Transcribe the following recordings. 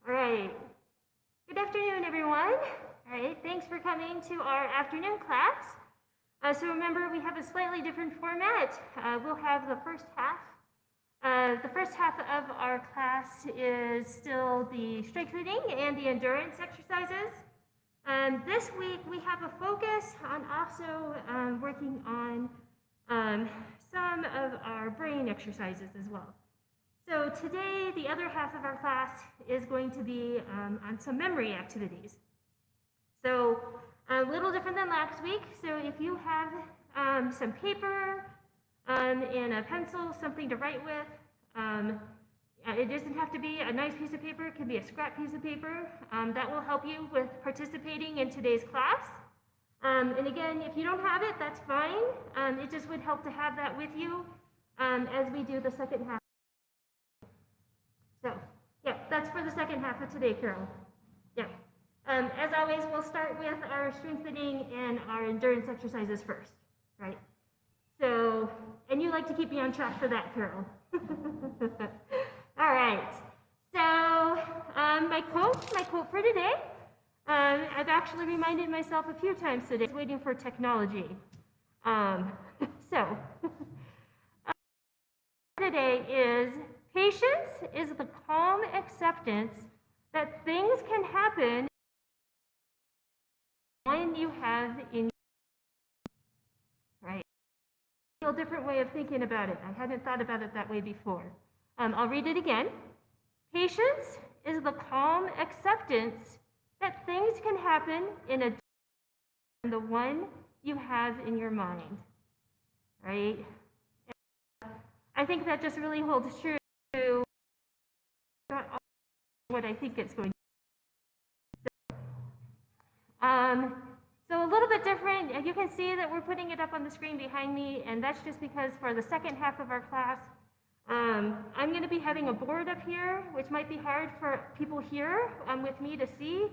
All right. Good afternoon, everyone. All right, thanks for coming to our afternoon class. So remember, we have a slightly different format. We'll have the first half. The first half of our class is still the strengthening and the endurance exercises. This week, we have a focus on also working on some of our brain exercises as well. So today, the other half of our class is going to be on some memory activities. So a little different than last week. So if you have some paper and a pencil, something to write with, it doesn't have to be a nice piece of paper. It can be a scrap piece of paper. That will help you with participating in today's class. And again, if you don't have it, that's fine. It just would help to have that with you as we do the second half. So, yeah, that's for the second half of today, Carol. Yeah. As always, we'll start with our strengthening and our endurance exercises first, right? So, and you like to keep me on track for that, Carol. All right. So, my quote for today, I've actually reminded myself a few times today, waiting for technology. Today is, patience is the calm acceptance that things can happen when you have in right. A different way of thinking about it. I hadn't thought about it that way before. I'll read it again. Patience is the calm acceptance that things can happen in the one you have in your mind. Right? And I think that just really holds true to what I think it's going to be. So a little bit different. You can see that we're putting it up on the screen behind me, and that's just because for the second half of our class, I'm going to be having a board up here, which might be hard for people here with me to see.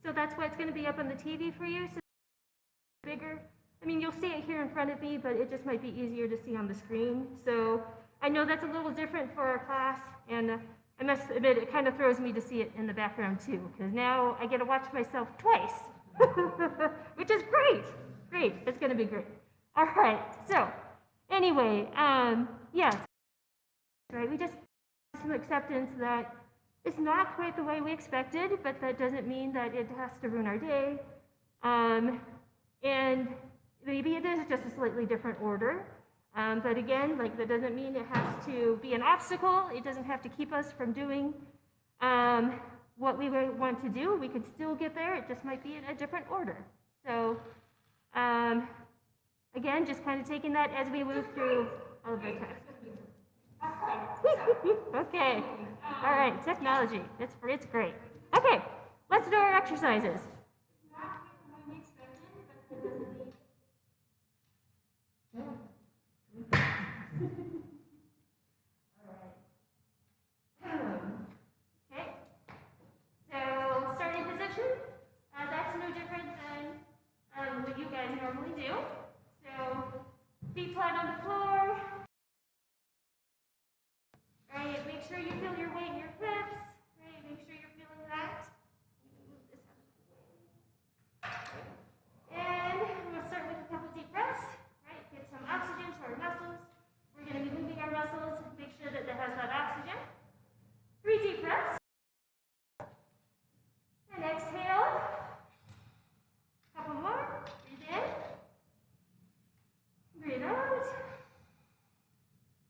So that's why it's going to be up on the TV for you. So it's bigger. I mean, you'll see it here in front of me, but it just might be easier to see on the screen. So I know that's a little different for our class, and I must admit, it kind of throws me to see it in the background too, because now I get to watch myself twice, which is great. Great, it's going to be great. All right, so anyway, yes, right, we just have some acceptance that it's not quite the way we expected, but that doesn't mean that it has to ruin our day. And maybe it is just a slightly different order. But again, like, that doesn't mean it has to be an obstacle. It doesn't have to keep us from doing what we want to do. We could still get there. It just might be in a different order. So again, just kind of taking that as we move through all of our tasks. Okay. All right. Technology. It's great. Okay. Let's do our exercises. Okay. So starting position. That's no different than what you guys normally do. So feet flat on the floor. Right, make sure you feel your weight in your hips. Right, make sure you're feeling that. And we'll start with a couple deep breaths. Right, get some oxygen to our muscles. We're going to be moving our muscles. Make sure that it has that oxygen. 3 deep breaths. And exhale. Couple more. Breathe in. Breathe out.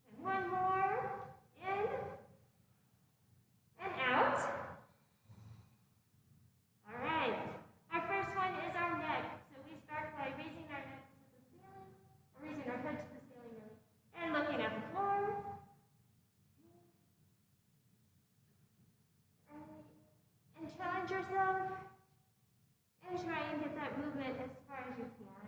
And one more. In and out. All right. Our first one is our neck. So we start by raising our neck to the ceiling, or raising our head to the ceiling, really, and looking at the floor. And challenge yourself and try and get that movement as far as you can.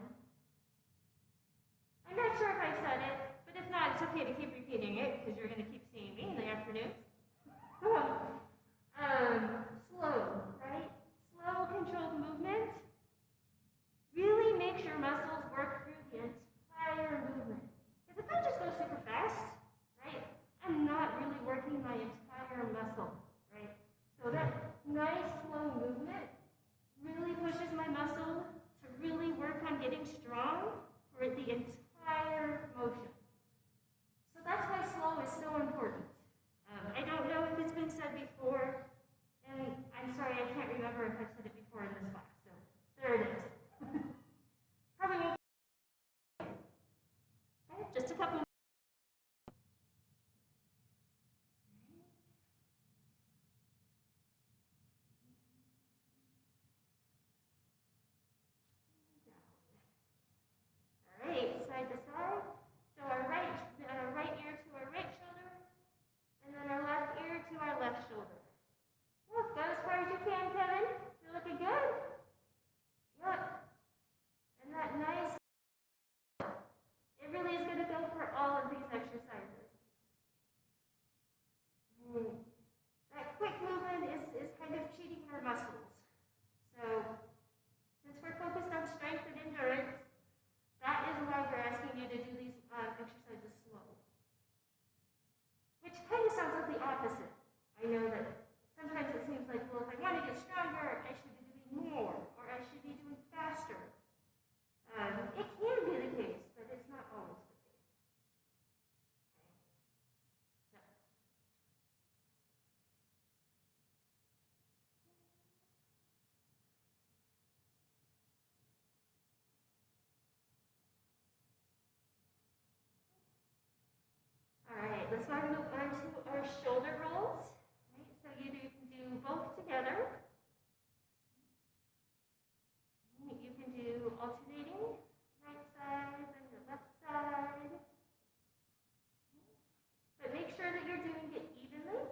I'm not sure if I've said it, but if not, it's okay to keep repeating it because you're going to keep seeing me in the afternoons. Slow, right? Slow, controlled movement. Really make your muscles work through the entire movement. Because if I just go super fast, right, I'm not really working my entire muscle, right? So that nice slow movement really pushes my muscle to really work on getting strong for the entire motion. So that's why slow is so important. I don't know if it's been said before, and I'm sorry, I can't remember if I've said it before in this class, so there it is. Probably won't. Okay, just a couple. All right, side to side. So our right ear to our right shoulder, and then our left ear to our left shoulder. Look, go as far as you can, Kevin. You're looking good. Yep. And that nice. It really is going to go for all of these exercises. That quick movement is kind of cheating our muscles. So, since we're focused on strength and endurance, that is why we're asking you to do these exercises slow. Which kind of sounds like the opposite. I know that sometimes it seems like, well, if I want to get stronger, I should be doing more, or I should be doing faster. It can be the case, but it's not always the case. Okay. All right, let's now move on to our shoulder rolls. Right, so you can do both together. You can do alternating, right side, then your left side. But make sure that you're doing it evenly.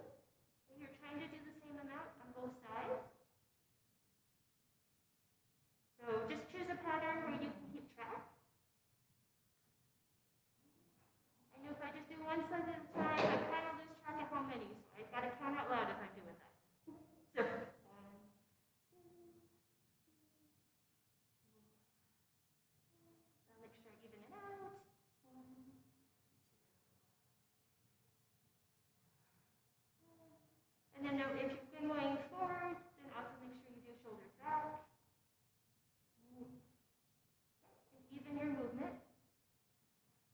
You're trying to do the same amount on both sides. So just choose a pattern where you can keep track. I know if I just do one side at a time, I kind of lose track of how many, so I've got to count out loud if I'm doing that. So, 1, 2, 3. I'll make sure I even it out. 1, 2. And then if you've been going forward, then also make sure you do shoulders back. And even your movement.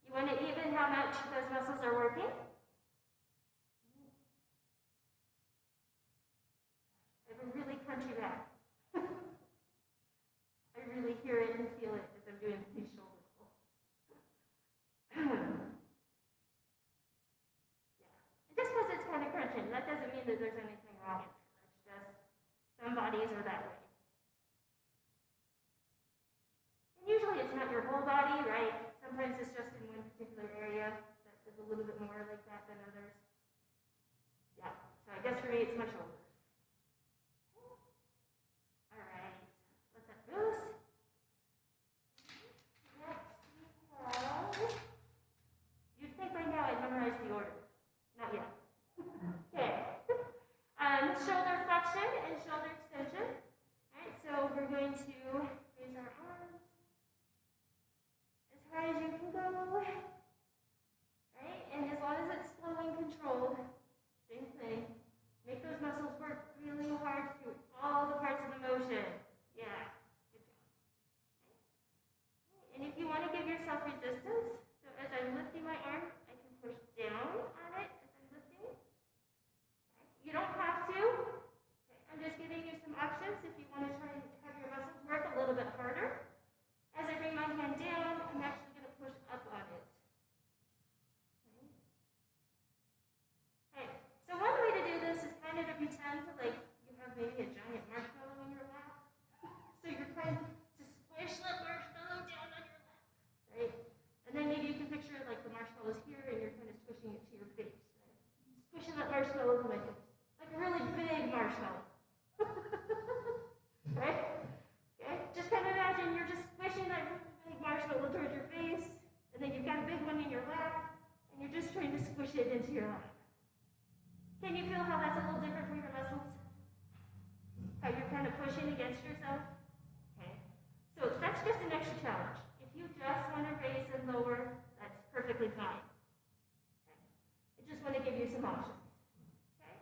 You want to even how much those muscles are working. I have a really crunchy back. I really hear it and feel it as I'm doing these shoulder rolls. Yeah. Just because it's kind of crunching, that doesn't mean that there's anything wrong in there. That's just some bodies are that way. And usually it's not your whole body, right? Sometimes it's just in one particular area that is a little bit more like that than others. Yeah, so I guess for me it's my shoulders. All right, let that loose. Next we have, you'd think by now I'd memorized the order. Not yet. Okay. Shoulder flexion and shoulder extension. All right, so we're going to raise our arms as high as you can go, right? And as long as it's slow and controlled, same thing. Make those muscles work really hard through all the parts of the motion. Yeah, good job. Okay. And if you want to give yourself resistance, so as I'm lifting my arm, I can push down on it as I'm lifting. Okay. You don't have to. Okay. I'm just giving you some options if you want to try and have your muscles work a little bit harder. As I bring my hand down, I'm actually going to push up on it. Okay. So one way to do this is kind of to pretend like you have maybe a giant marshmallow in your lap. So you're trying to squish that marshmallow down on your lap, right? And then maybe you can picture like the marshmallow's here and you're kind of squishing it to your face, right? Squishing that marshmallow to my face. Like a really big marshmallow. Right? Okay? Just kind of imagine you're just squishing that really big marshmallow towards your face, and then you've got a big one in your lap, and you're just trying to squish it into your lap. Can you feel how that's a little different for your muscles? How you're kind of pushing against yourself? Okay. So that's just an extra challenge. If you just want to raise and lower, that's perfectly fine. Okay. I just want to give you some options. Okay?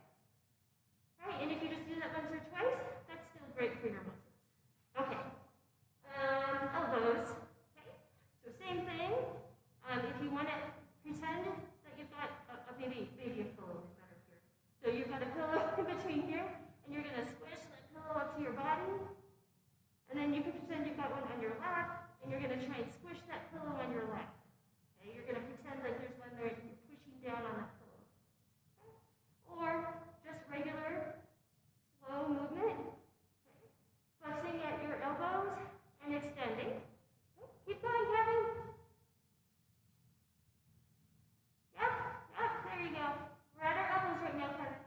All right, and if you just do that once or twice, then you can pretend you've got one on your lap, and you're going to try and squish that pillow on your lap. Okay? You're going to pretend like there's one there, and you're pushing down on that pillow. Okay? Or just regular, slow movement. Okay? Flexing at your elbows and extending. Okay? Keep going, Kevin. Yep, there you go. We're at our elbows right now, Kevin.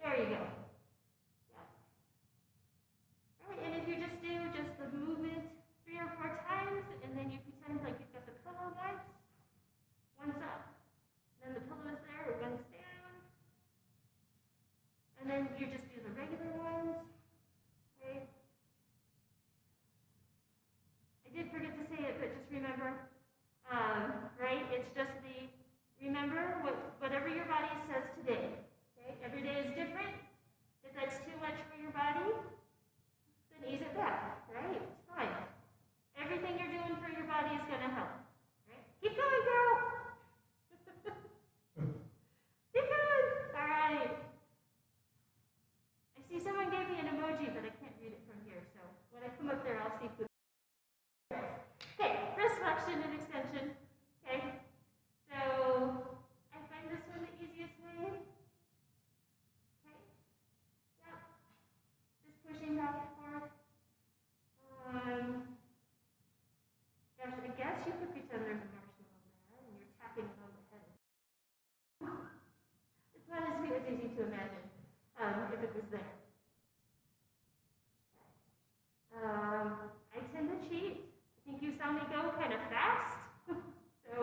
There you go. Yep. All right, and if you just do the movement 3 or 4 times, and then you pretend like you've got the pillow, guys. One's up, then the pillow is there, one's down. And then you just do the regular ones. Okay. I did forget to say it, but just remember, right? It's just remember whatever your body says today. Okay? Every day is different. If that's too much for your body, then ease it back, right? It's fine. Everything you're doing for your body is going to help. Right? Keep going, girl. Keep going. All right. I see someone gave me an emoji, but I can't read it from here. So when I come up there, I'll see who. Okay, wrist flexion and extension. Okay. So I find this one the easiest way. Okay. Yep. Just pushing back and forth. Gosh, I guess you could pretend there's a marshmallow there and you're tapping it on the head. It's not as easy to imagine if it was there. I tend to cheat. I think you saw me go kind of fast. So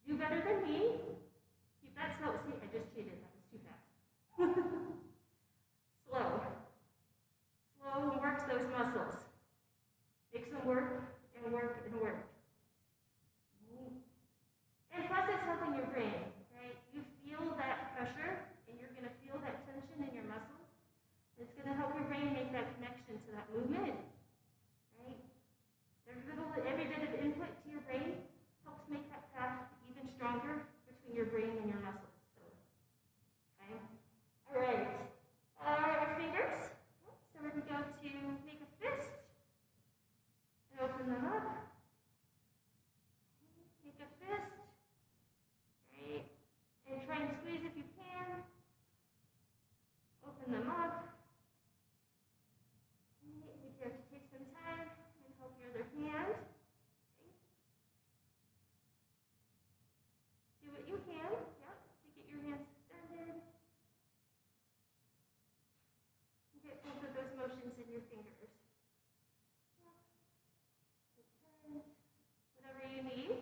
do better than me. Keep that slow. See, I just cheated. That was too fast. Slow. Slow works those muscles. Makes them work and work and work. And plus it's helping your brain, right? You feel that pressure and you're going to feel that tension in your muscles. It's going to help your brain make that connection to that movement, right? Every bit of input to your brain helps make that path even stronger between your brain and your muscles. So, okay? All right. Our fingers. So we're going to go to make a fist and open them up. Make a fist. Right? And try and squeeze if you can. Open them up. If you have to take some time and help your other hand. Okay. Do what you can, yep, to get your hands extended. Get both of those motions in your fingers. Yep. Take turns, whatever you need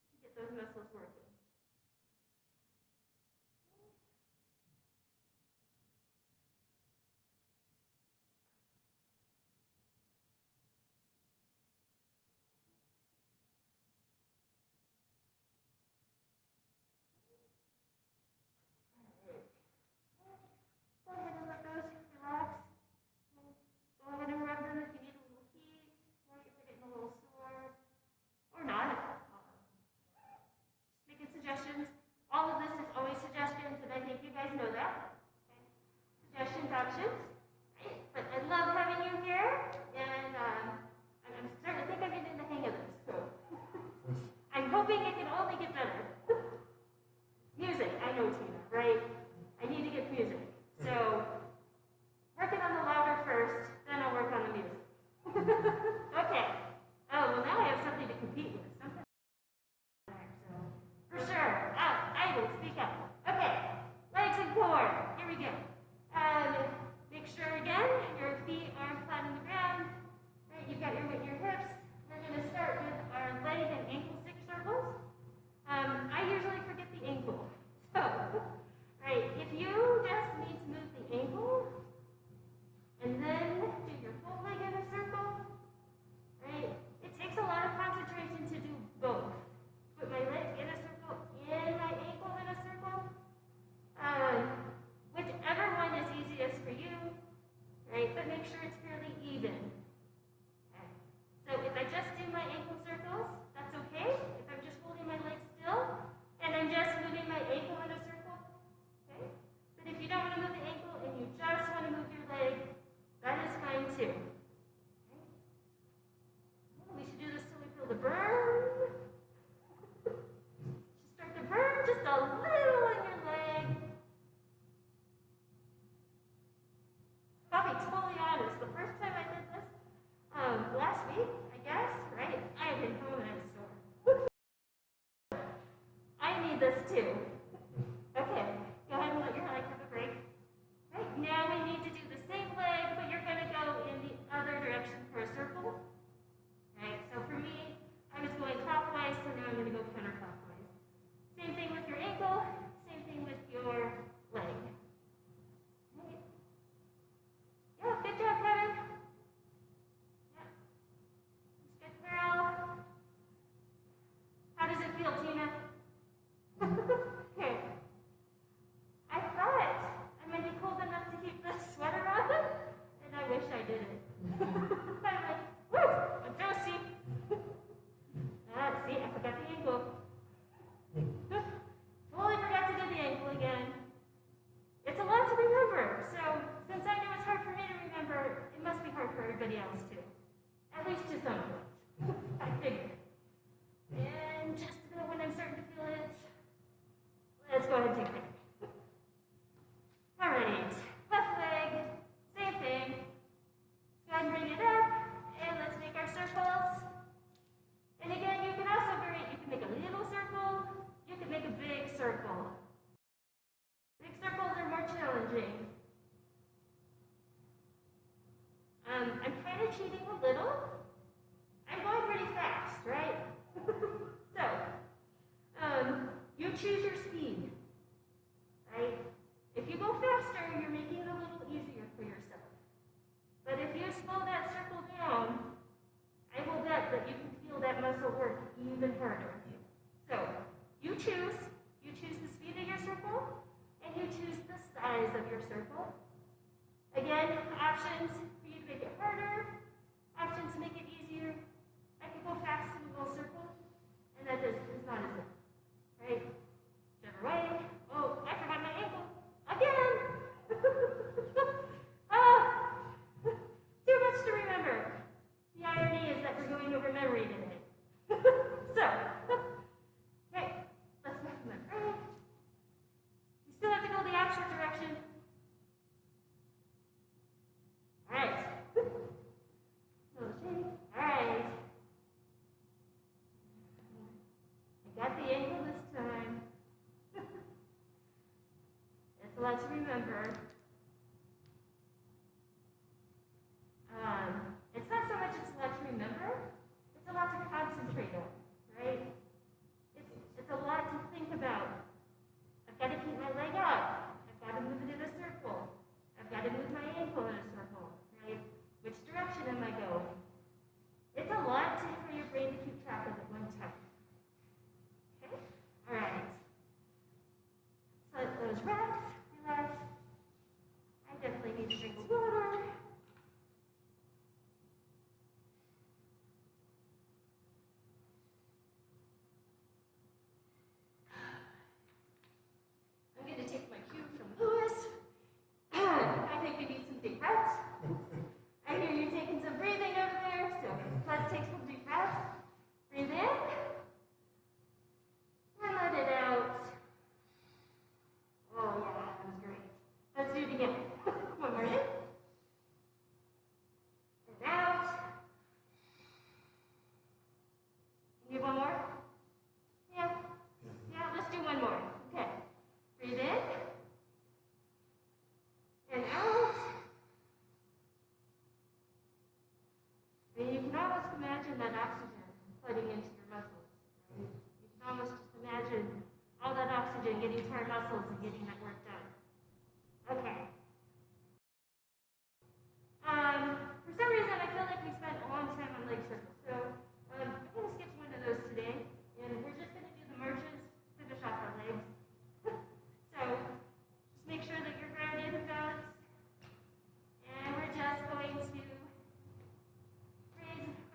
to get those muscles working. Go ahead and let those relax. Go ahead and rub them if you need a little heat, right? If you're getting a little sore, or not. Just making suggestions. All of this is always suggestions, and I think you guys know that. Okay? Suggestions, options. Right? But I love having you here, and I'm starting to think I'm getting the hang of this. So I'm hoping it can only get better. Music, I know, Tina, right? I need to get music. So, working on the louder first, then I'll work on the music. Okay. Oh, well now I have something to compete with. Something so, for sure. I will speak up. Okay. Legs and core. Here we go. Make a little on your leg. I'll be totally honest. The first time I did this, last week, I guess, right? I have been home and I'm sore. I need this too. Okay, go ahead and let your leg have a break. Right, now we need to do the same leg, but you're going to go in the other direction for a circle. Right, so for me, I was going clockwise, so now I'm going to go counterclockwise. Same thing with your ankle, same thing with your leg. Right. Yeah, good job, Kevin. Yeah. That's good, Carol. How does it feel, Tina? Okay. I thought I might be cold enough to keep the sweater on, and I wish I didn't. I'm like, woo, I'm toasty. See, I forgot the ankle. Totally forgot to do the ankle again. It's a lot to remember, so since I know it's hard for me to remember, it must be hard for everybody else too. At least to some point. I figured. And just about when I'm starting to feel it, let's go ahead and take a break. All right, left leg, same thing. Let's go ahead and bring it up, and let's make our circles. And again, you can also vary. You can make a little circle. You can make a big circle. Big circles are more challenging. I'm kind of cheating a little. I'm going pretty fast, right? So, you choose your speed, right? If you go faster, you're making it a little easier for yourself. But if you slow that circle down, I will bet that you can feel that muscle work even harder. So, you choose the speed of your circle, and you choose the size of your circle. Again, options for you to make it harder, options to make it easier. I can go fast in a little circle, and that is not as good, right? Whichever way. Oh, I forgot my ankle. Again! Too much to remember. The irony is that we're going over memory today. So, okay, let's go from the break. We still have to go the opposite direction. All right. Little shake. All right. I got the ankle this time. It's a lot to remember. It's not so much it's a lot to remember, it's a lot to concentrate on, right? It's a lot to think about. I've got to keep my leg up. I've got to move it in a circle. I've got to move my ankle in a circle, right? Which direction am I going? It's a lot for your brain to keep track of at one time. Okay? All right. So those reps, relax. I definitely need to drink water. I'm going to take my cue from Lewis. I think we need some deep breaths. I hear you taking some breathing over there, so let's take some deep breaths. Breathe in. And let it out. Oh yeah, that was great. Let's do it again. One more in. And out. You need one more? Yeah. Yeah, let's do one more. Okay. Breathe in. And out. And you can almost imagine that oxygen flooding into your muscles. Right? You can almost just imagine all that oxygen getting to our muscles and getting that work done. Okay. For some reason, I feel like we spent a long time on leg circles. So I'm going to skip one of those today, and we're just going to do the marches to finish off our legs. So just make sure that you're grounded and balanced. And we're just going to raise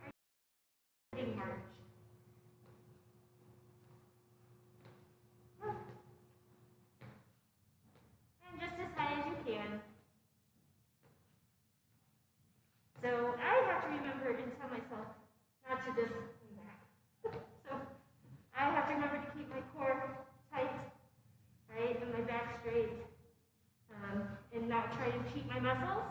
our sitting march. And just as high as you can. and cheat my muscles.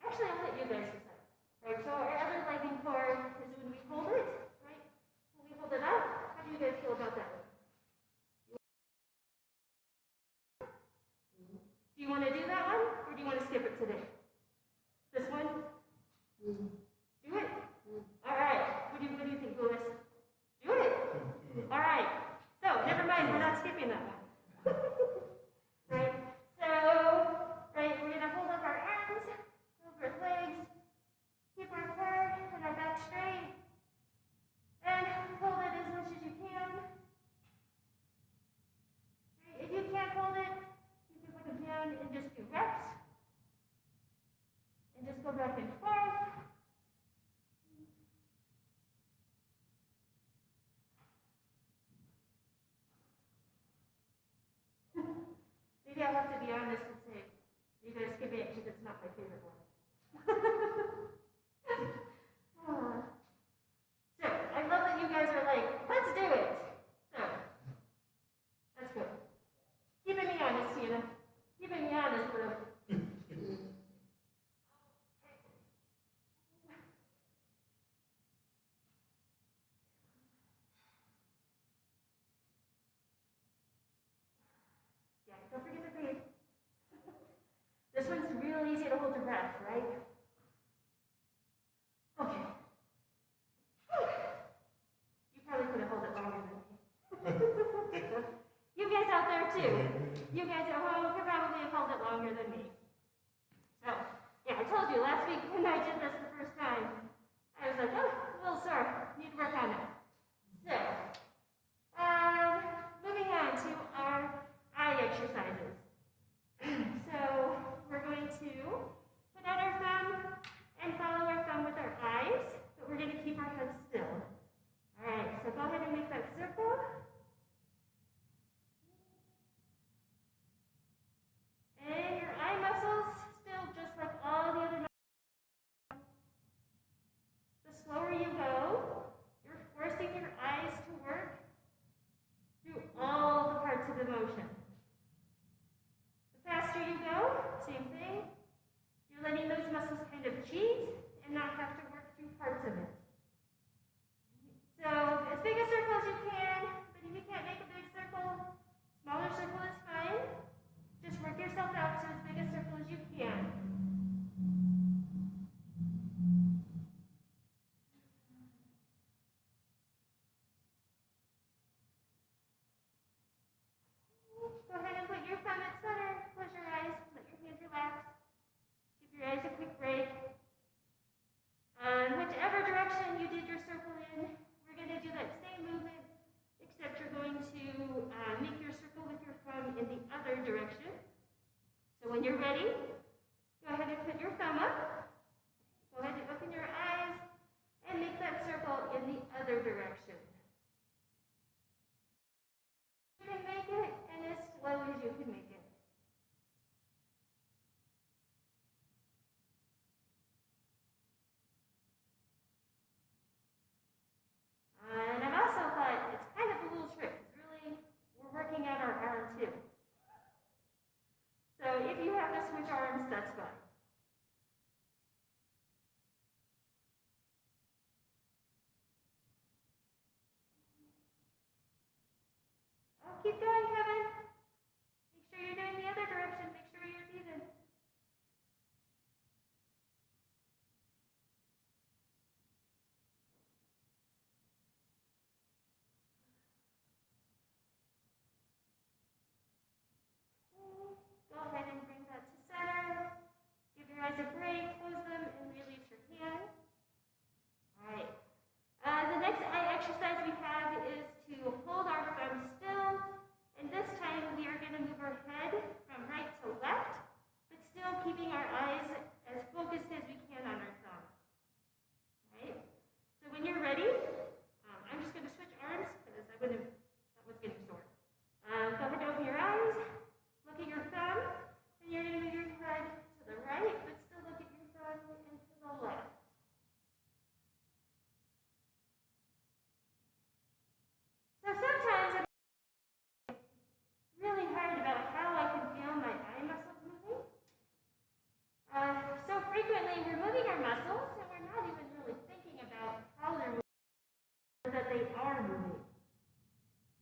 Actually, I'll let you guys decide. Right, so our other legging core is when we hold it, right? When we hold it up, how do you guys feel about that one? Do you want to do that one, or do you want to skip it today? This one? Do it? All right. What do you think, Louis? Do it? All right. So, never mind, we're not skipping that one. Right? So, right, we're going to hold up our arms, our legs, keep our core and our back straight, and hold it as much as you can. Right? If you can't hold it, you can put them down and just do reps, and just go back and forth. Maybe I'll have to be honest and say, you guys skip it because it's not my favorite one. So, I love that you guys are like, let's do it. So, that's good. Keeping me honest, Tina. Keeping me honest, Lou. Yeah, don't forget to breathe. This one's real easy to hold your breath, right? Okay. You probably could have held it longer than me. You guys out there too. You guys at home could probably have held it longer than me. So, yeah, I told you last week when I did this the first time, I was like, oh, a little sore. Need to work on it. So, moving on to our eye exercises. So, we're going to put out our thumb and follow our thumb with our eyes, but we're going to keep our heads still. All right, so go ahead and make that circle. And your eye muscles, still just like all the other muscles. The slower you go, you're forcing your eyes to work through all the parts of the motion. The faster you go, same thing. You're letting those muscles kind of cheat and not have to work through parts of it. So, as big a circle as you can, but if you can't make a big circle, smaller circle is fine. Just work yourself out to as big a circle as you can. Go ahead and put your thumb at center, close your eyes, let your hands relax. Give your eyes a quick break. Whichever direction you did your circle in, we're going to do that same movement, except you're going to make your circle with your thumb in the other direction. So when you're ready, go ahead and put your thumb up. Go ahead and open your eyes and make that circle in the other direction. You can make it, and as slow as you can make it. And I've also thought it's kind of a little trick. It's really, we're working out our arm too. So if you have to switch arms,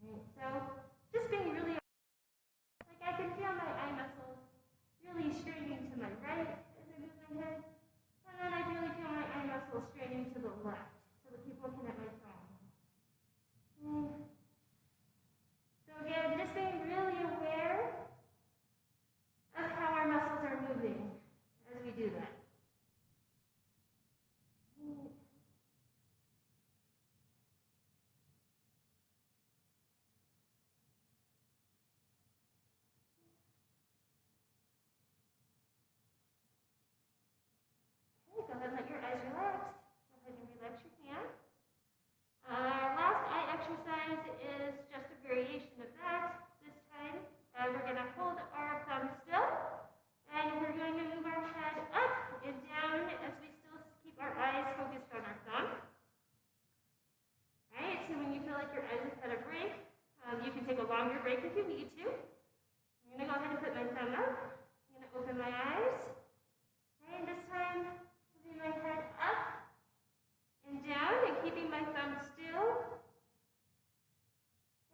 Right? So just being really, like I can feel my eye muscles really straining to my right as I move my head. And then I really feel my eye muscles straining to the left so that keep looking at my phone. So again, just being really aware of how our muscles are moving as we do that. Okay, go ahead and let your eyes relax. Go ahead and relax your hand. Our last eye exercise is just a variation of that. This time, we're going to hold our thumb still, and we're going to move our head up and down as we still keep our eyes focused on our thumb. All right, so when you feel like your eyes have had a break, you can take a longer break if you need to. I'm going to go ahead and put my thumb up. I'm going to open my eyes. Okay, and this time, moving my head up and down and keeping my thumb still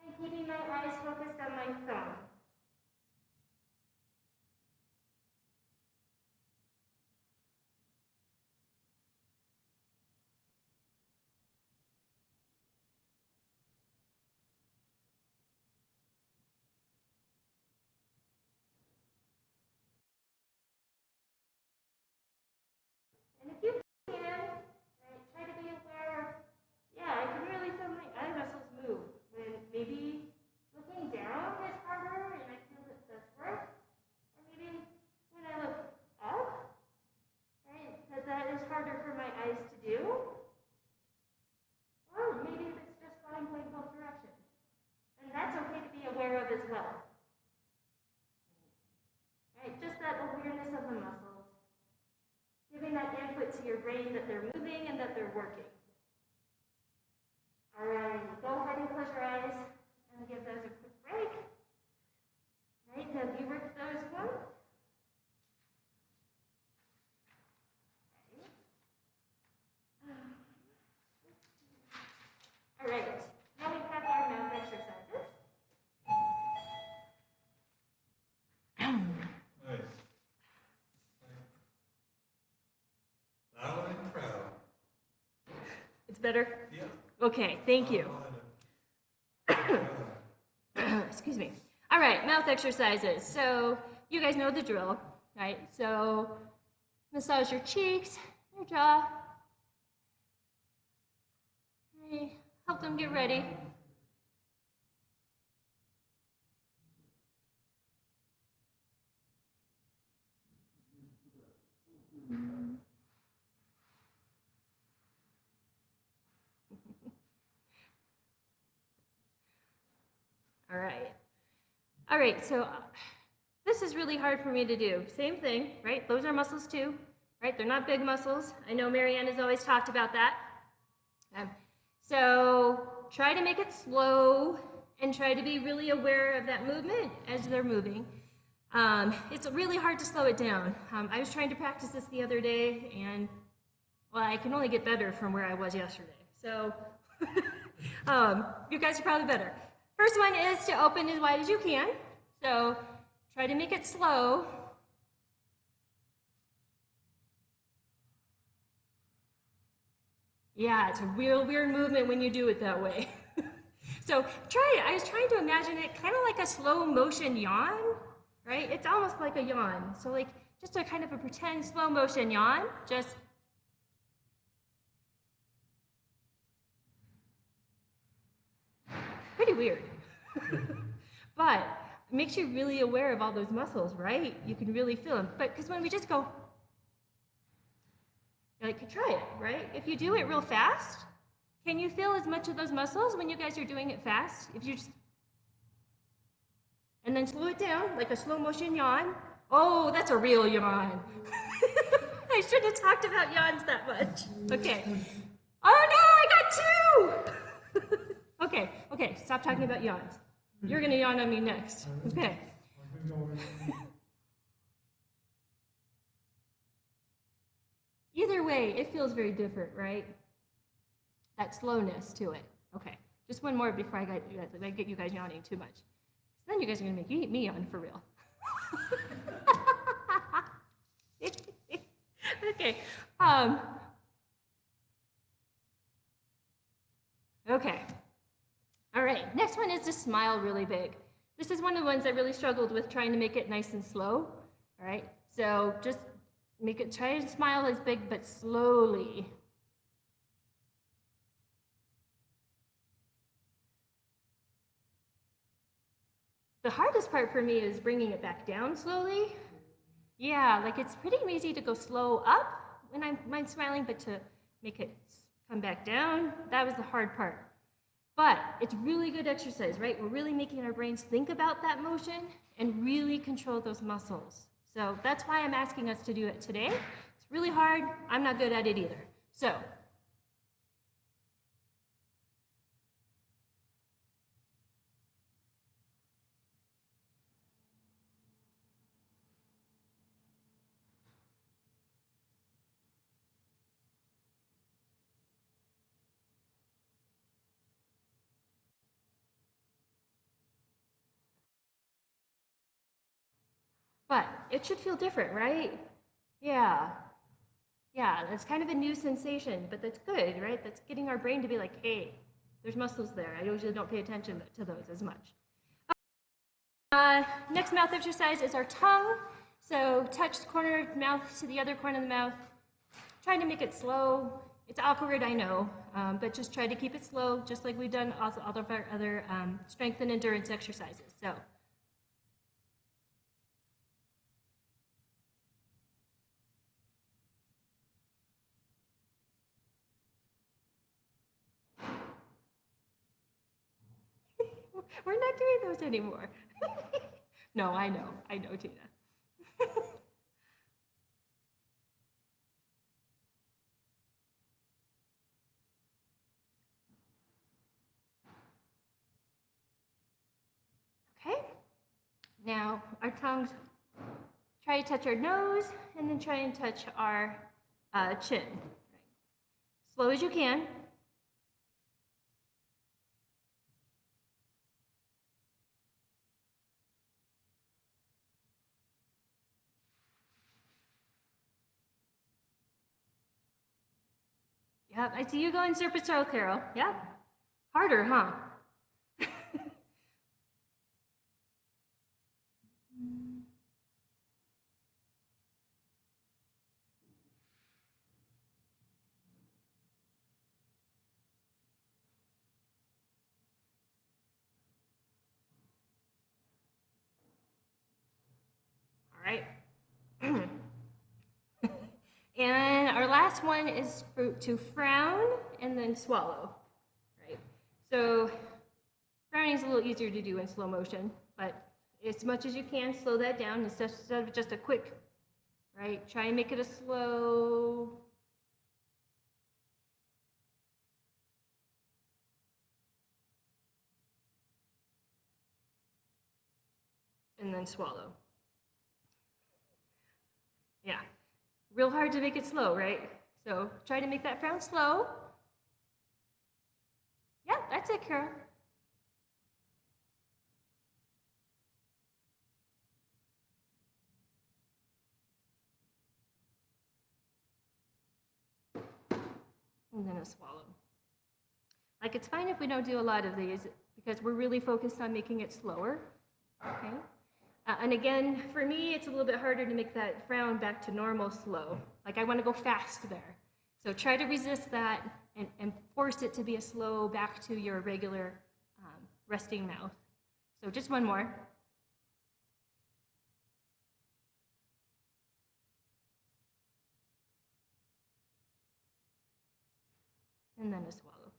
and keeping my eyes focused on my thumb. And if you can, right, try to be aware of, yeah, I can really feel my eye muscles move. When maybe looking down is harder and I feel that does work. Or maybe when I look up, right, that is harder for my eyes to do. Or maybe it's just fine going both directions. And that's okay to be aware of as well. Right, just that awareness of the muscles. Giving that input to your brain that they're moving and that they're working. All right, go ahead and close your eyes and give those a quick break. All right, have you worked those ones? All right, now we have our mouth exercises. Nice. Loud and proud. It's better? Yeah. Okay, thank you. Excuse me. All right, mouth exercises. So you guys know the drill, right? So massage your cheeks, your jaw. Okay, help them get ready. All right. All right, so this is really hard for me to do. Same thing, right? Those are muscles too, right? They're not big muscles. I know Marianne has always talked about that. So try to make it slow and try to be really aware of that movement as they're moving. It's really hard to slow it down. I was trying to practice this the other day, and well, I can only get better from where I was yesterday. So you guys are probably better. First one is to open as wide as you can. So try to make it slow. Yeah, it's a real weird movement when you do it that way. So try it. I was trying to imagine it kind of like a slow motion yawn, right? It's almost like a yawn. So like just a kind of a pretend slow motion yawn. Just pretty weird. But it makes you really aware of all those muscles, right? You can really feel them. But because when we just go, like, try it, right? If you do it real fast, can you feel as much of those muscles when you guys are doing it fast? If you just, and then slow it down, like a slow motion yawn. Oh, that's a real yawn. I shouldn't have talked about yawns that much. Okay. Oh no, I got two! Okay, stop talking about yawns. You're gonna yawn on me next. Okay. Either way, it feels very different, right? That slowness to it. Okay, Just one more before I get you guys yawning too much. 'Cause then you guys are gonna make me yawn for real. Okay. Okay. All right. Next one is to smile really big. This is one of the ones I really struggled with trying to make it nice and slow. All right. So just try to smile as big, but slowly. The hardest part for me is bringing it back down slowly. Yeah, like it's pretty easy to go slow up when I'm smiling, but to make it come back down, that was the hard part. But it's really good exercise, right? We're really making our brains think about that motion and really control those muscles. So that's why I'm asking us to do it today. It's really hard. I'm not good at it either. So but it should feel different, right? Yeah. Yeah, that's kind of a new sensation, but that's good, right? That's getting our brain to be like, hey, there's muscles there. I usually don't pay attention to those as much. Next mouth exercise is our tongue. So touch the corner of the mouth to the other corner of the mouth. Trying to make it slow. It's awkward, I know, but just try to keep it slow, just like we've done all of our other strength and endurance exercises. So. We're not doing those anymore. No, I know, Tina. Okay, now our tongues, try to touch our nose and then try and touch our chin. Slow as you can. Yep, I see you going serpentine, Carol. Yep. Harder, huh? All right. And our last one is to frown and then swallow, right? So frowning is a little easier to do in slow motion, but as much as you can, slow that down instead of just a quick, right? Try and make it a slow. And then swallow. Yeah, real hard to make it slow, right? So try to make that frown slow. Yeah, that's it, Carol. And then a swallow. Like it's fine if we don't do a lot of these because we're really focused on making it slower, okay? And again, for me, it's a little bit harder to make that frown back to normal slow. Like I want to go fast there. So try to resist that and force it to be a slow back to your regular resting mouth. So just one more. And then a swallow.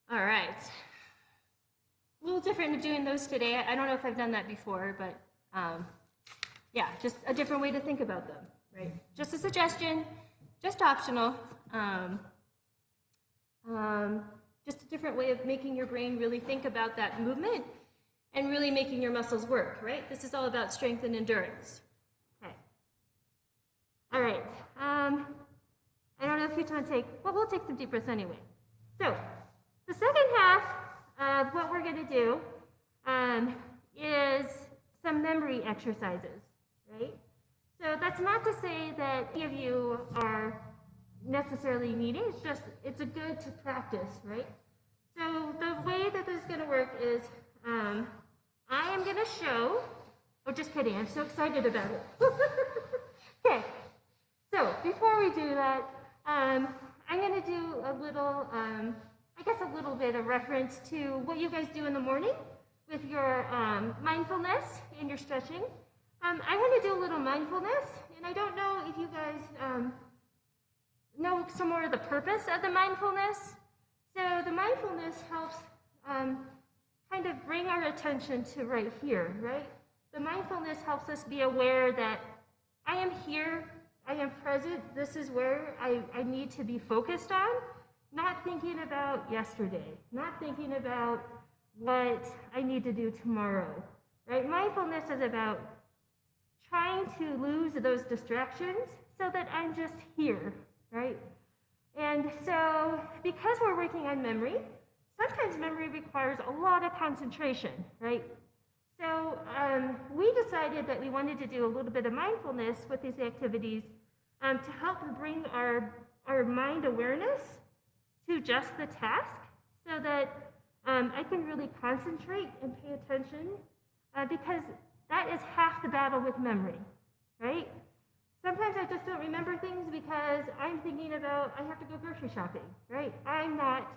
All right. A little different of doing those today. I don't know if I've done that before, but yeah, just a different way to think about them, right? Just a suggestion, just optional. Just a different way of making your brain really think about that movement and really making your muscles work, right? This is all about strength and endurance. Okay. All right. I don't know if you want to take, well, we'll take some deep breaths anyway. So going to do is some memory exercises, right? So that's not to say that any of you are necessarily needing, it's a good to practice, right? So the way that this is going to work is I am going to show, oh, just kidding, I'm so excited about it. Okay, so before we do that, I'm going to do a little, I guess a little bit of reference to what you guys do in the morning with your mindfulness and your stretching. I'm going to do a little mindfulness, and I don't know if you guys know some more of the purpose of the mindfulness. So the mindfulness helps kind of bring our attention to right here, right? The mindfulness helps us be aware that I am here, I am present, this is where I need to be focused on, not thinking about yesterday, not thinking about what I need to do tomorrow, right? Mindfulness is about trying to lose those distractions so that I'm just here, right? And so because we're working on memory, sometimes memory requires a lot of concentration, right? So we decided that we wanted to do a little bit of mindfulness with these activities to help bring our mind awareness to just the task so that I can really concentrate and pay attention because that is half the battle with memory, right? Sometimes I just don't remember things because I'm thinking about I have to go grocery shopping, right? I'm not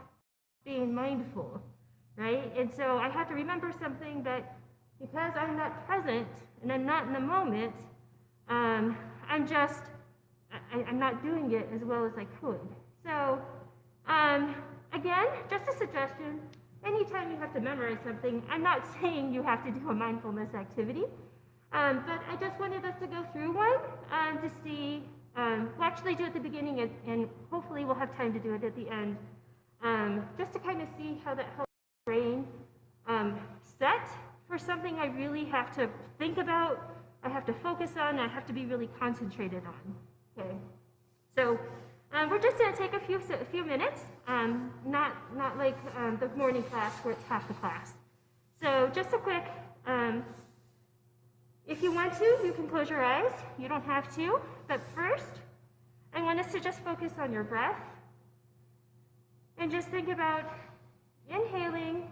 being mindful, right? And so I have to remember something that because I'm not present and I'm not in the moment, I'm not doing it as well as I could. So again, just a suggestion, anytime you have to memorize something, I'm not saying you have to do a mindfulness activity, but I just wanted us to go through one to see, we'll actually do it at the beginning and hopefully we'll have time to do it at the end, just to kind of see how that helps the brain set for something I really have to think about, I have to focus on, I have to be really concentrated on, okay? So we're just going to take a few minutes, not like the morning class where it's half the class. So just a quick, if you want to, you can close your eyes. You don't have to. But first, I want us to just focus on your breath and just think about inhaling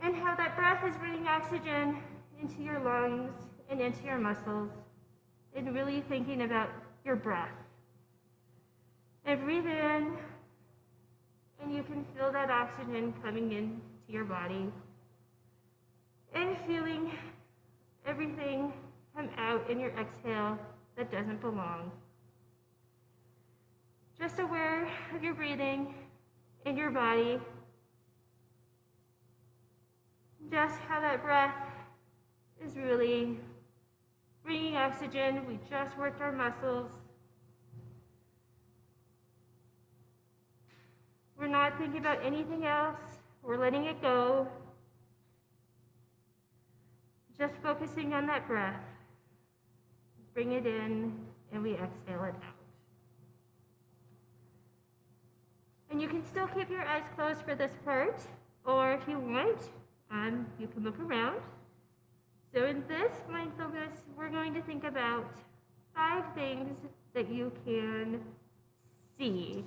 and how that breath is bringing oxygen into your lungs and into your muscles, and really thinking about your breath. And breathe in, and you can feel that oxygen coming into your body, and feeling everything come out in your exhale that doesn't belong. Just aware of your breathing in your body, just how that breath is really bringing oxygen. We just worked our muscles. We're not thinking about anything else. We're letting it go. Just focusing on that breath. Bring it in, and we exhale it out. And you can still keep your eyes closed for this part, or if you want, you can look around. So in this mindfulness, we're going to think about 5 things that you can see.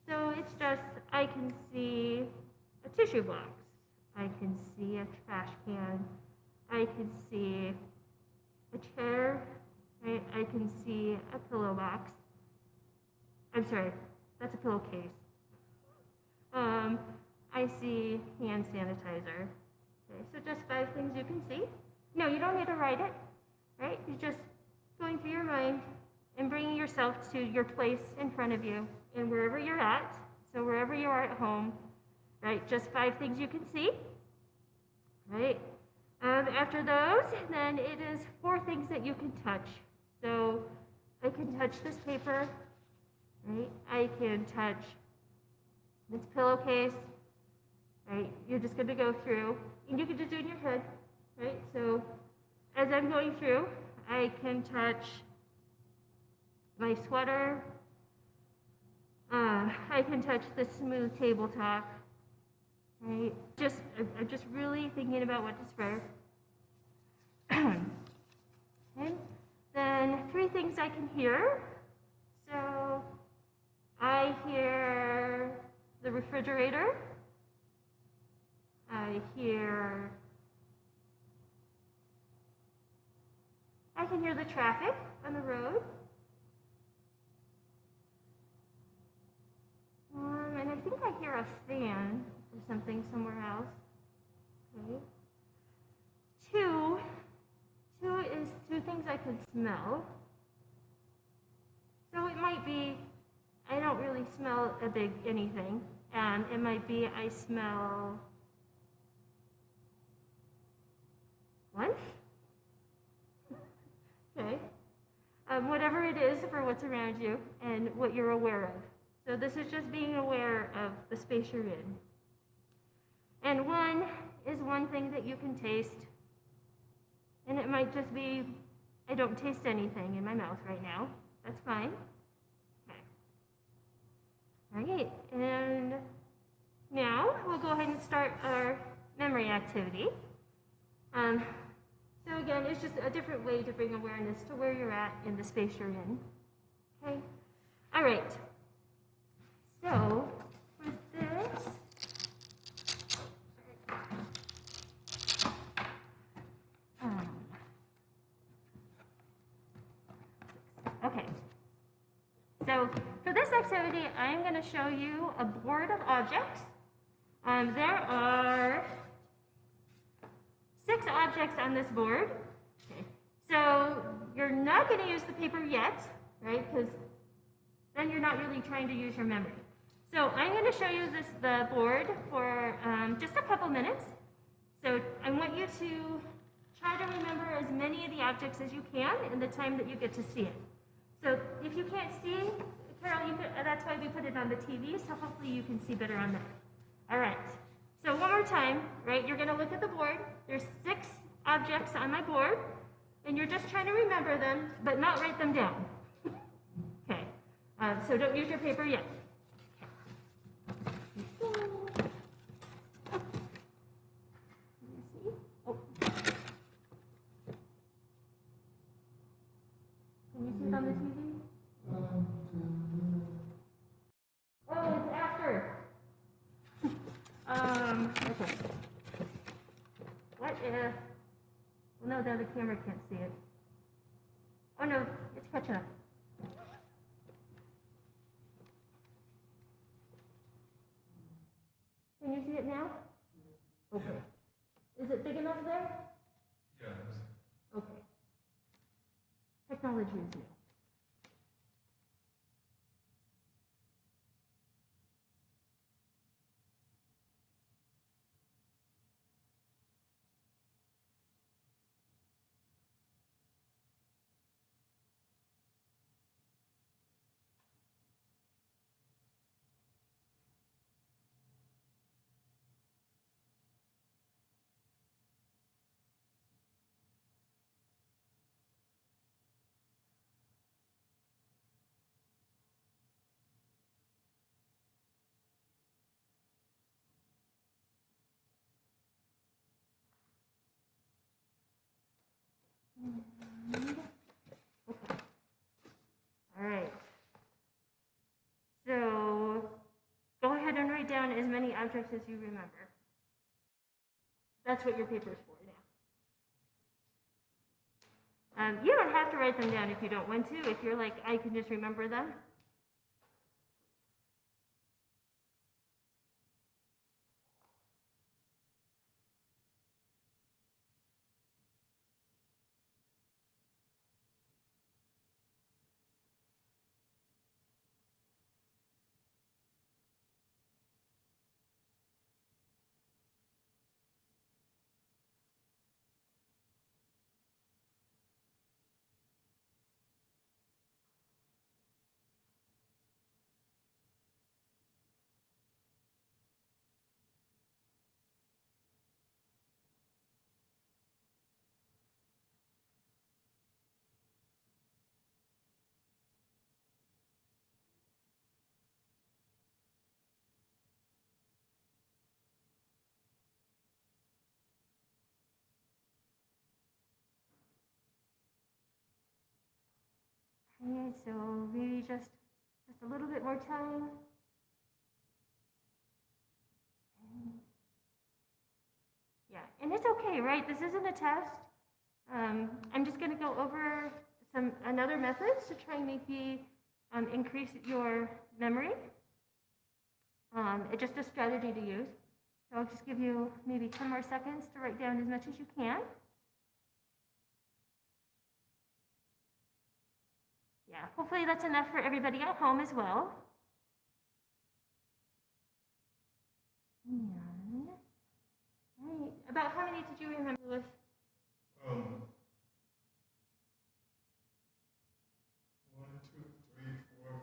So it's just, I can see a tissue box. I can see a trash can. I can see a chair. I can see a pillow box. I'm sorry, that's a pillowcase. I see hand sanitizer. Okay, so just 5 things you can see. No, you don't need to write it, right? You're just going through your mind and bringing yourself to your place in front of you and wherever you're at. So wherever you are at home, right? Just 5 things you can see, right? After those, then it is 4 things that you can touch. So I can touch this paper, right? I can touch this pillowcase, right? You're just going to go through, and you can just do it in your head, right? So as I'm going through, I can touch my sweater. I can touch the smooth tabletop, right? I'm just really thinking about what to spray. Okay. Then 3 things I can hear. So I hear the refrigerator. I can hear the traffic on the road. And I think I hear a fan or something somewhere else. Okay. 2 is 2 things I can smell. So it might be, I don't really smell a big anything. It might be I smell lunch. Okay. Whatever it is for what's around you and what you're aware of. So this is just being aware of the space you're in. And 1 is 1 thing that you can taste. And it might just be, I don't taste anything in my mouth right now. That's fine. Okay. All right, and now we'll go ahead and start our memory activity. So again, it's just a different way to bring awareness to where you're at in the space you're in. Okay? All right. So for this, okay. So for this activity, I'm going to show you a board of objects. There are 6 objects on this board. Okay. So you're not going to use the paper yet, right? Because then you're not really trying to use your memory. So I'm going to show you the board for just a couple minutes. So I want you to try to remember as many of the objects as you can in the time that you get to see it. So if you can't see, Carol, that's why we put it on the TV, so hopefully you can see better on that. All right. So one more time, right? You're going to look at the board. There's 6 objects on my board, and you're just trying to remember them, but not write them down. Okay. So don't use your paper yet. Can you see it on the TV? Oh, it's after. Okay. What if? Well, no, the camera can't see it. Oh no, it's catching up. Can you see it now? Okay. Is it big enough there? Yes. Okay. Technology is new. Okay. All right. So go ahead and write down as many objects as you remember. That's what your paper is for now. You don't have to write them down if you don't want to. If you're like, I can just remember them. Right, so maybe just a little bit more time. Yeah, and it's okay, right? This isn't a test. I'm just going to go over another methods to try and maybe increase your memory. It's just a strategy to use. So I'll just give you maybe 10 more seconds to write down as much as you can. Yeah, hopefully that's enough for everybody at home as well. And, right, about how many did you remember with? 1, 2, 3, 4,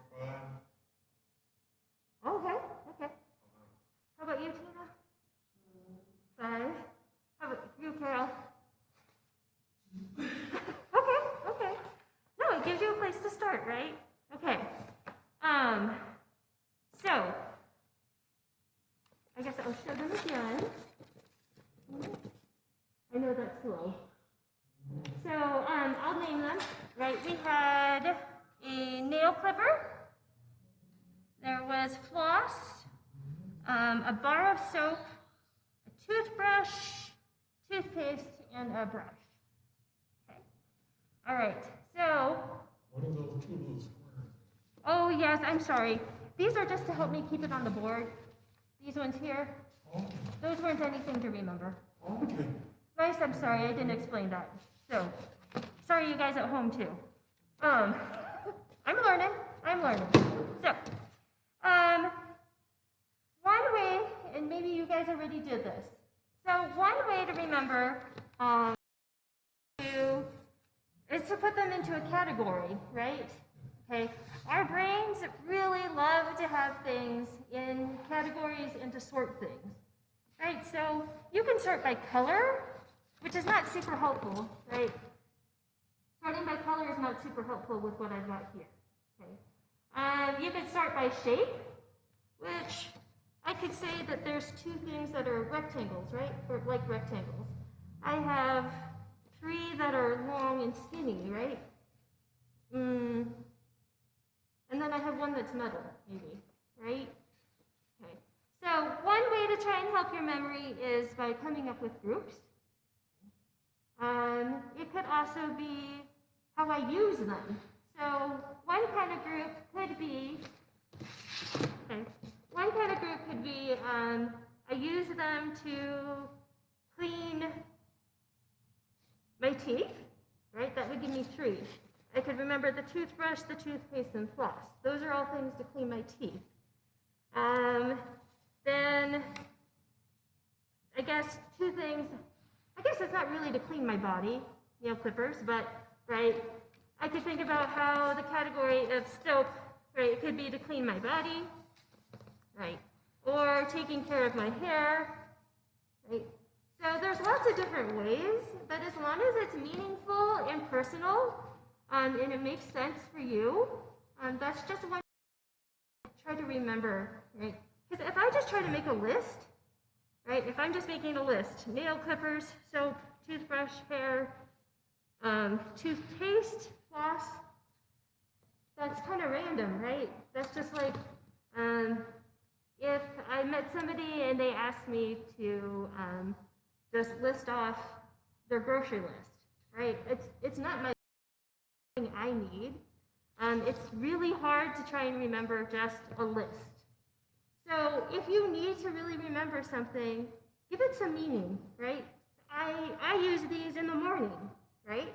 5. Okay, okay. How about you, Tina? 5. How about you, Carol? Okay. No, it gives you a place to start, right? Okay. So I guess I'll show them again. I know that's slow. So I'll name them. Right, we had a nail clipper. There was floss, a bar of soap, a toothbrush, toothpaste, and a brush. Okay. All right. So. What are those two little squares? Oh yes, I'm sorry. These are just to help me keep it on the board. These ones here. Oh. Those weren't anything to remember. Okay. Nice. I'm sorry. I didn't explain that. So, sorry you guys at home too. I'm learning. So, one way, and maybe you guys already did this. So one way to remember is to put them into a category, right? Okay. Our brains really love to have things in categories and to sort things, right? So you can sort by color, which is not super helpful, right? Sorting by color is not super helpful with what I've got here. Okay. You could sort by shape, which I could say that there's two things that are rectangles, right? Or like rectangles. I have 3 that are long and skinny, right? And then I have one that's metal, maybe, right? Okay. So one way to try and help your memory is by coming up with groups. It could also be how I use them. So one kind of group could be, I use them to clean my teeth, right? That would give me 3. I could remember the toothbrush, the toothpaste, and floss. Those are all things to clean my teeth. Then I guess 2 things. I guess it's not really to clean my body, nail clippers, but right. I could think about how the category of soap, right, it could be to clean my body, right, or taking care of my hair, right. So there's lots of different ways, but as long as it's meaningful and personal, and it makes sense for you, that's just one try to remember, right? Because if I just try to make a list, right? If I'm just making a list, nail clippers, soap, toothbrush, hair, toothpaste, floss, that's kind of random, right? That's just like if I met somebody and they asked me to just list off their grocery list, right? It's not my thing I need. It's really hard to try and remember just a list. So if you need to really remember something, give it some meaning, right? I use these in the morning, right?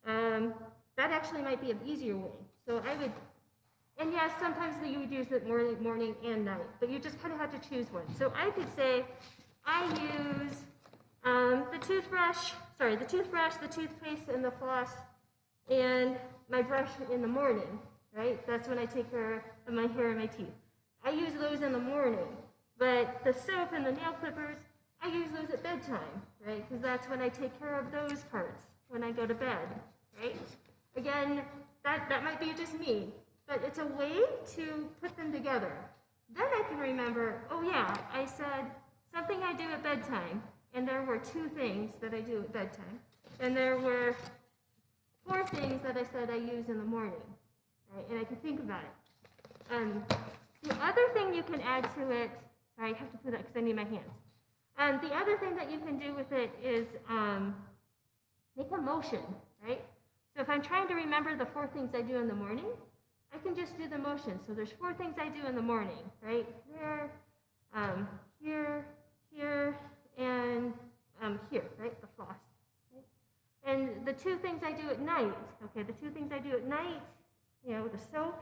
That actually might be an easier way. So I would, and yes, sometimes you would use it morning and night, but you just kind of have to choose one. So I could say I use the toothbrush, the toothpaste, and the floss, and my brush in the morning, right? That's when I take care of my hair and my teeth. I use those in the morning, but the soap and the nail clippers, I use those at bedtime, right? Because that's when I take care of those parts, when I go to bed, right? Again, that might be just me, but it's a way to put them together. Then I can remember, oh yeah, I said something I do at bedtime, and there were 2 things that I do at bedtime, and there were 4 things that I said I use in the morning. right? And I can think about it. The other thing you can add to it, sorry, I have to put that because I need my hands. The other thing that you can do with it is make a motion, right? So if I'm trying to remember the 4 things I do in the morning, I can just do the motion. So there's 4 things I do in the morning, right? Here, here, and here, right? The floss. Right? And the 2 things I do at night, okay, the 2 things I do at night, you know, the soap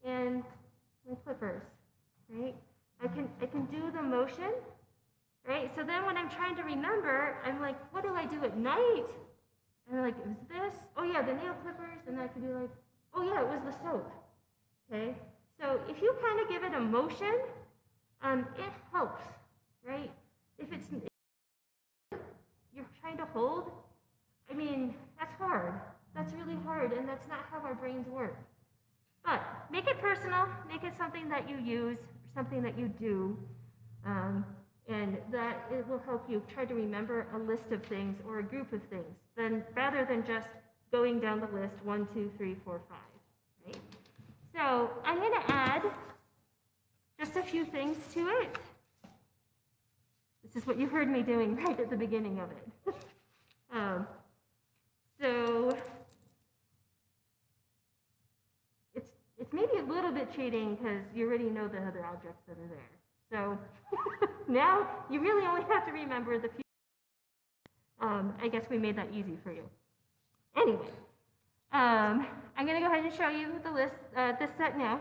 and my clippers, right? I can do the motion, right? So then when I'm trying to remember, I'm like, what do I do at night? And I'm like, it was this. Oh yeah, the nail clippers. And I could be like, oh yeah, it was the soap. Okay? So if you kind of give it a motion, it helps, right? If you're trying to hold, I mean, that's hard. That's really hard, and that's not how our brains work. But make it personal, make it something that you use, something that you do, and that it will help you try to remember a list of things or a group of things, then rather than just going down the list 1, 2, 3, 4, 5. Right? So I'm going to add just a few things to it. This is what you heard me doing right at the beginning of it. So it's maybe a little bit cheating because you already know the other objects that are there. So now you really only have to remember the few. I guess we made that easy for you. Anyway, I'm going to go ahead and show you the list, this set now.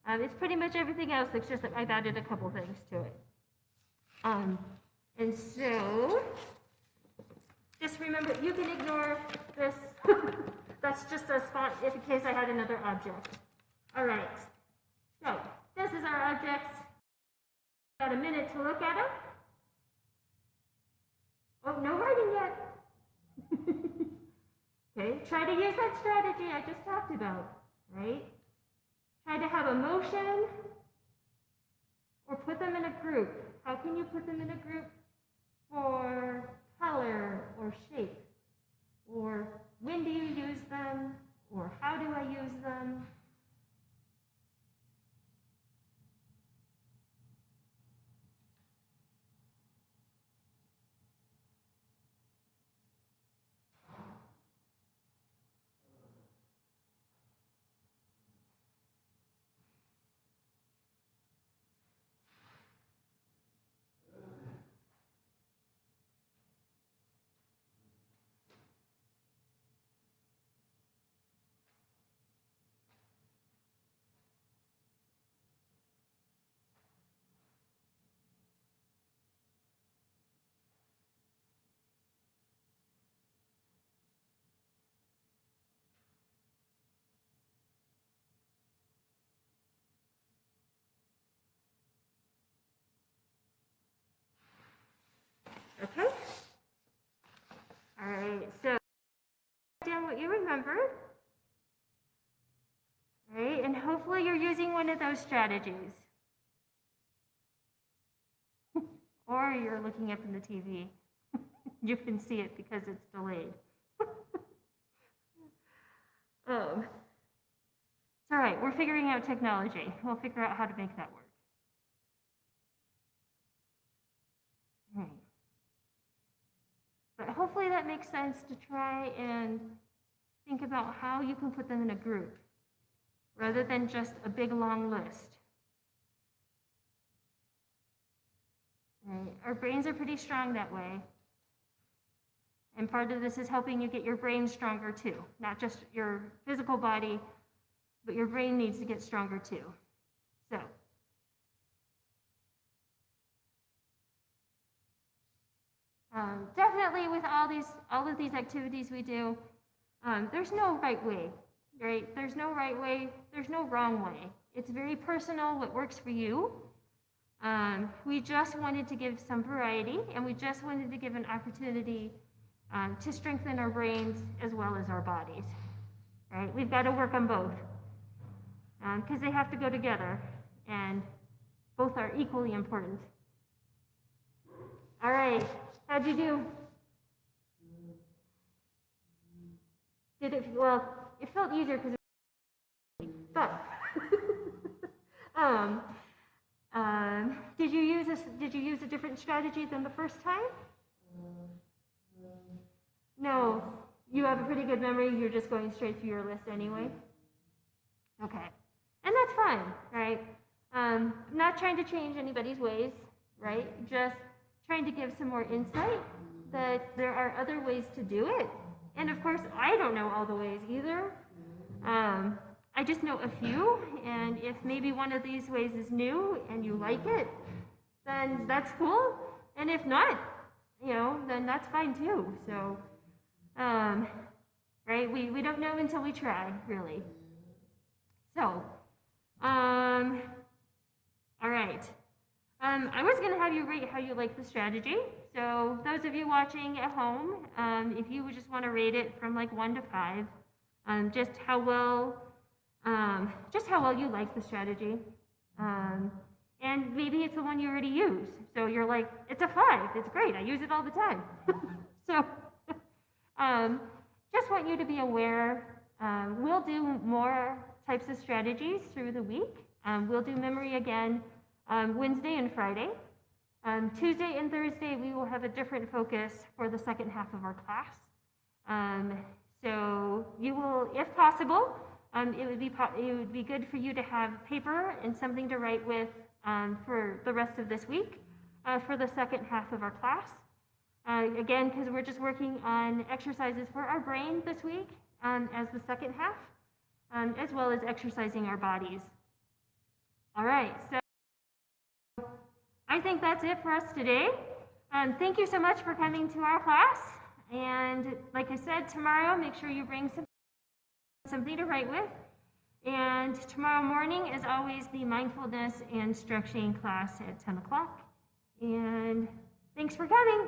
It's pretty much everything else, it's just that I've added a couple things to it. And so, just remember, you can ignore this. That's just a spot if in case I had another object. All right, so this is our objects. Got a minute to look at them. Oh, no writing yet. Okay, try to use that strategy I just talked about, right? Try to have a motion or put them in a group. How can you put them in a group? For color or shape, or when do you use them, or how do I use them? Okay. All right, so write down what you remember. All right, and hopefully you're using one of those strategies. Or you're looking up in the TV. You can see it because it's delayed. It's all right, we're figuring out technology. We'll figure out how to make that work. All right. But hopefully that makes sense to try and think about how you can put them in a group rather than just a big long list. Right? Our brains are pretty strong that way. And part of this is helping you get your brain stronger too. Not just your physical body, but your brain needs to get stronger too. So, definitely with all of these activities we do, there's no right way, right? There's no right way, there's no wrong way. It's very personal what works for you. We just wanted to give some variety, and we just wanted to give an opportunity to strengthen our brains as well as our bodies, right? We've got to work on both because they have to go together, and both are equally important. All right, how'd you do? Did it, well, it felt easier because But um, did you use a different strategy than the first time? No, you have a pretty good memory. You're just going straight through your list anyway. Okay, and that's fine, right? I'm not trying to change anybody's ways, right? Just trying to give some more insight that there are other ways to do it. And of course, I don't know all the ways either. I just know a few, and if maybe one of these ways is new and you like it, then that's cool. And if not, then that's fine too. So, right? We don't know until we try, really. So, all right. I was going to have you rate how you like the strategy. So those of you watching at home, if you would just want to rate it from like 1 to 5, just how well you like the strategy. And maybe it's the one you already use. So you're like, it's a 5. It's great. I use it all the time. So just want you to be aware. We'll do more types of strategies through the week. We'll do memory again Wednesday and Friday. Tuesday and Thursday, we will have a different focus for the second half of our class. So you will, if possible, it would be good for you to have paper and something to write with for the rest of this week for the second half of our class. Again, because we're just working on exercises for our brain this week as the second half, as well as exercising our bodies. All right, so I think that's it for us today. Thank you so much for coming to our class. And like I said, tomorrow, make sure you bring something to write with. And tomorrow morning, as always, the mindfulness and stretching class at 10 o'clock. And thanks for coming.